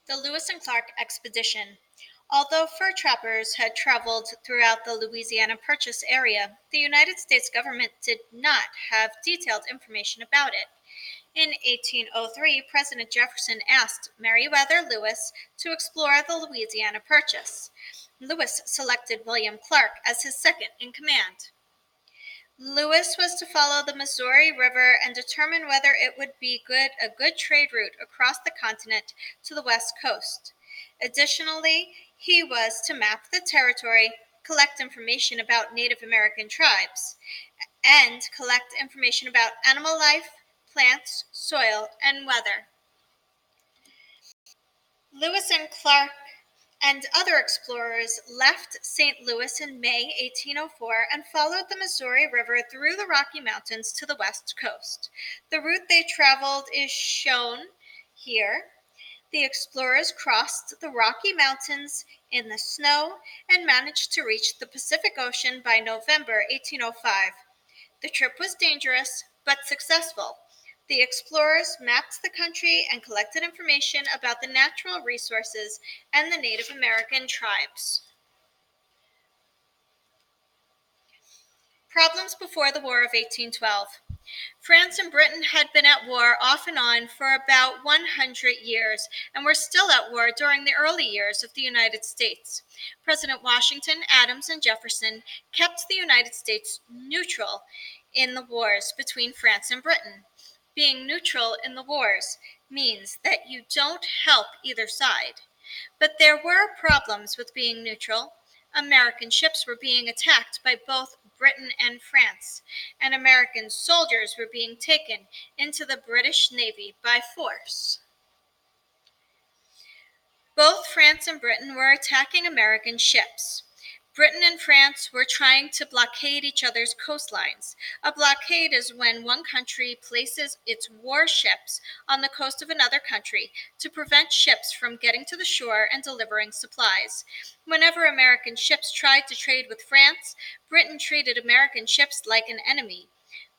The Lewis and Clark expedition. Although fur trappers had traveled throughout the Louisiana Purchase area, the United States government did not have detailed information about it. In 1803, President Jefferson asked Meriwether Lewis to explore the Louisiana Purchase. Lewis selected William Clark as his second in command. Lewis was to follow the Missouri River and determine whether it would be a good trade route across the continent to the west coast. Additionally, he was to map the territory, collect information about Native American tribes, and collect information about animal life, plants, soil, and weather. Lewis and Clark and other explorers left St. Louis in May 1804 and followed the Missouri River through the Rocky Mountains to the west coast. The route they traveled is shown here. The explorers crossed the Rocky Mountains in the snow and managed to reach the Pacific Ocean by November 1805. The trip was dangerous but successful. The explorers mapped the country and collected information about the natural resources and the Native American tribes. Problems before the War of 1812. France and Britain had been at war off and on for about 100 years and were still at war during the early years of the United States. President Washington, Adams, and Jefferson kept the United States neutral in the wars between France and Britain. Being neutral in the wars means that you don't help either side. But there were problems with being neutral. American ships were being attacked by both Britain and France, and American soldiers were being taken into the British Navy by force. Both France and Britain were attacking American ships. Britain and France were trying to blockade each other's coastlines. A blockade is when one country places its warships on the coast of another country to prevent ships from getting to the shore and delivering supplies. Whenever American ships tried to trade with France, Britain treated American ships like an enemy.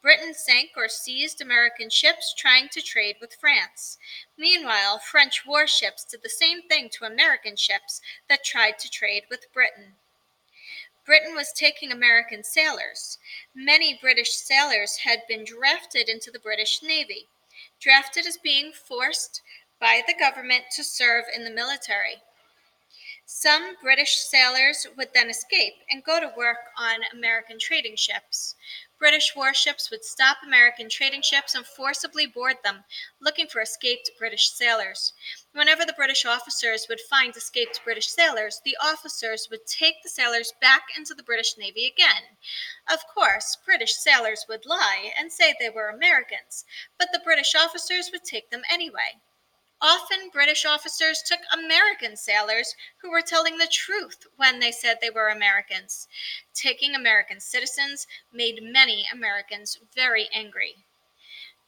Britain sank or seized American ships trying to trade with France. Meanwhile, French warships did the same thing to American ships that tried to trade with Britain. Britain was taking American sailors. Many British sailors had been drafted into the British Navy. Drafted as being forced by the government to serve in the military. Some British sailors would then escape and go to work on American trading ships. British warships would stop American trading ships and forcibly board them, looking for escaped British sailors. Whenever the British officers would find escaped British sailors, the officers would take the sailors back into the British Navy again. Of course, British sailors would lie and say they were Americans, but the British officers would take them anyway. Often, British officers took American sailors who were telling the truth when they said they were Americans. Taking American citizens made many Americans very angry.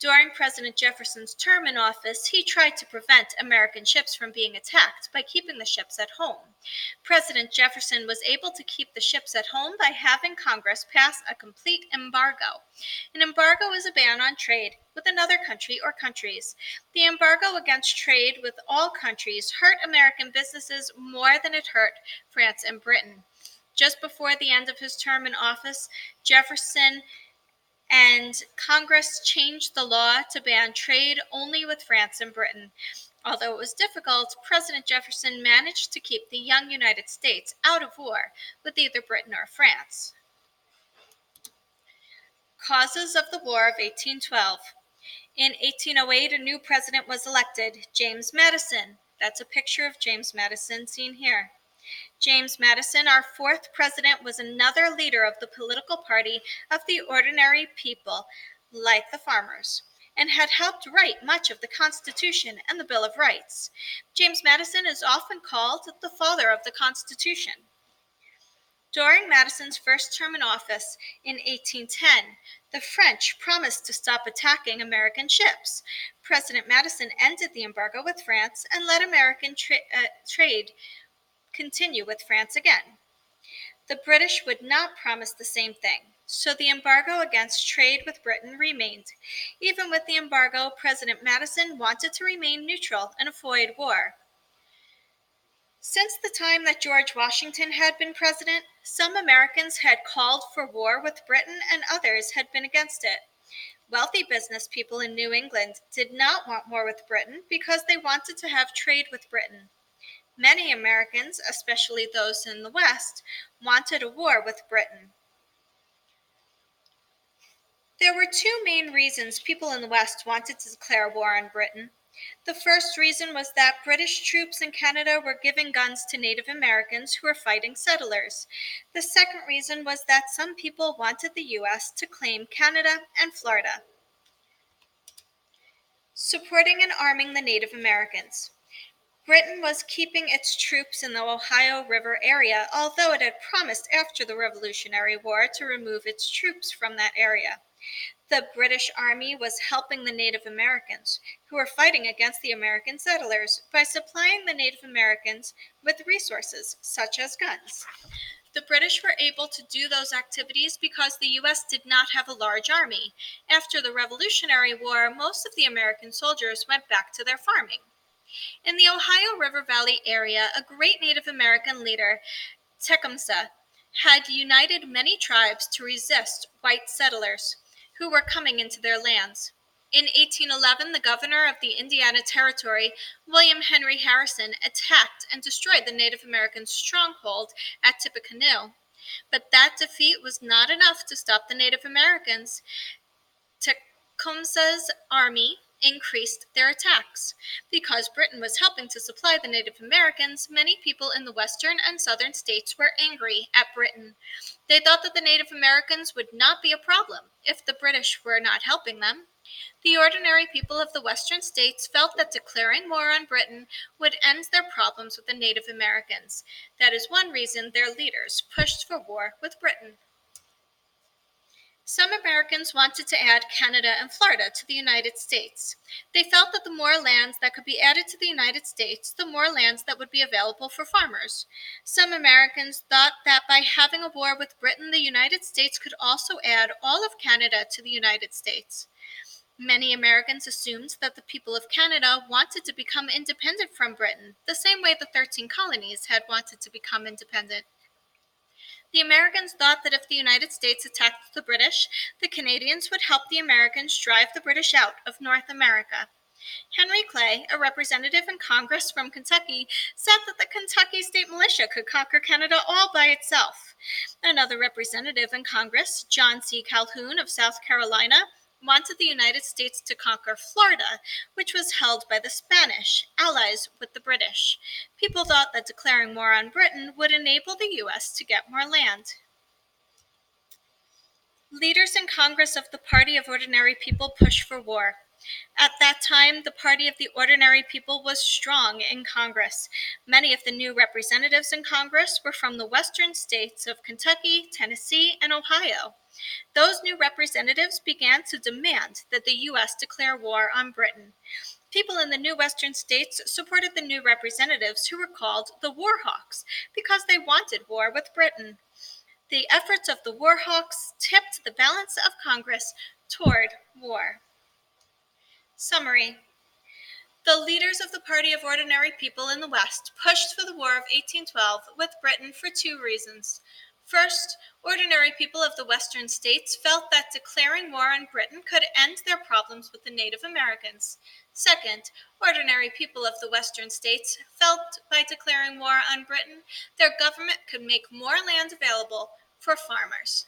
During President Jefferson's term in office, he tried to prevent American ships from being attacked by keeping the ships at home. President Jefferson was able to keep the ships at home by having Congress pass a complete embargo. An embargo is a ban on trade with another country or countries. The embargo against trade with all countries hurt American businesses more than it hurt France and Britain. Just before the end of his term in office, Jefferson and Congress changed the law to ban trade only with France and Britain. Although it was difficult, President Jefferson managed to keep the young United States out of war with either Britain or France. Causes of the War of 1812. In 1808, a new president was elected, James Madison. That's a picture of James Madison seen here. James Madison, our fourth president, was another leader of the political party of the ordinary people, like the farmers, and had helped write much of the Constitution and the Bill of Rights. James Madison is often called the father of the Constitution. During Madison's first term in office in 1810, the French promised to stop attacking American ships. President Madison ended the embargo with France and let American trade continue with France again. The British would not promise the same thing, so the embargo against trade with Britain remained. Even with the embargo, President Madison wanted to remain neutral and avoid war. Since the time that George Washington had been president, some Americans had called for war with Britain and others had been against it. Wealthy business people in New England did not want war with Britain because they wanted to have trade with Britain. Many Americans, especially those in the West, wanted a war with Britain. There were two main reasons people in the West wanted to declare war on Britain. The first reason was that British troops in Canada were giving guns to Native Americans who were fighting settlers. The second reason was that some people wanted the U.S. to claim Canada and Florida. Supporting and arming the Native Americans. Britain was keeping its troops in the Ohio River area, although it had promised after the Revolutionary War to remove its troops from that area. The British Army was helping the Native Americans, who were fighting against the American settlers, by supplying the Native Americans with resources, such as guns. The British were able to do those activities because the U.S. did not have a large army. After the Revolutionary War, most of the American soldiers went back to their farming. In the Ohio River Valley area, a great Native American leader, Tecumseh, had united many tribes to resist white settlers who were coming into their lands. In 1811, the governor of the Indiana Territory, William Henry Harrison, attacked and destroyed the Native American stronghold at Tippecanoe. But that defeat was not enough to stop the Native Americans. Tecumseh's army increased their attacks. Because Britain was helping to supply the Native Americans, many people in the western and southern states were angry at Britain. They thought that the Native Americans would not be a problem if the British were not helping them. The ordinary people of the western states felt that declaring war on Britain would end their problems with the Native Americans. That is one reason their leaders pushed for war with Britain. Some Americans wanted to add Canada and Florida to the United States. They felt that the more lands that could be added to the United States, the more lands that would be available for farmers. Some Americans thought that by having a war with Britain, the United States could also add all of Canada to the United States. Many Americans assumed that the people of Canada wanted to become independent from Britain, the same way the 13 colonies had wanted to become independent. The Americans thought that if the United States attacked the British, the Canadians would help the Americans drive the British out of North America. Henry Clay, a representative in Congress from Kentucky, said that the Kentucky State Militia could conquer Canada all by itself. Another representative in Congress, John C. Calhoun of South Carolina, wanted the United States to conquer Florida, which was held by the Spanish, allies with the British. People thought that declaring war on Britain would enable the U.S. to get more land. Leaders in Congress of the Party of Ordinary People pushed for war. At that time, the Party of the Ordinary People was strong in Congress. Many of the new representatives in Congress were from the western states of Kentucky, Tennessee, and Ohio. Those new representatives began to demand that the U.S. declare war on Britain. People in the new western states supported the new representatives who were called the War Hawks because they wanted war with Britain. The efforts of the War Hawks tipped the balance of Congress toward war. Summary. The leaders of the Party of Ordinary People in the West pushed for the War of 1812 with Britain for two reasons. First, ordinary people of the western states felt that declaring war on Britain could end their problems with the Native Americans. Second, ordinary people of the western states felt by declaring war on Britain, their government could make more land available for farmers.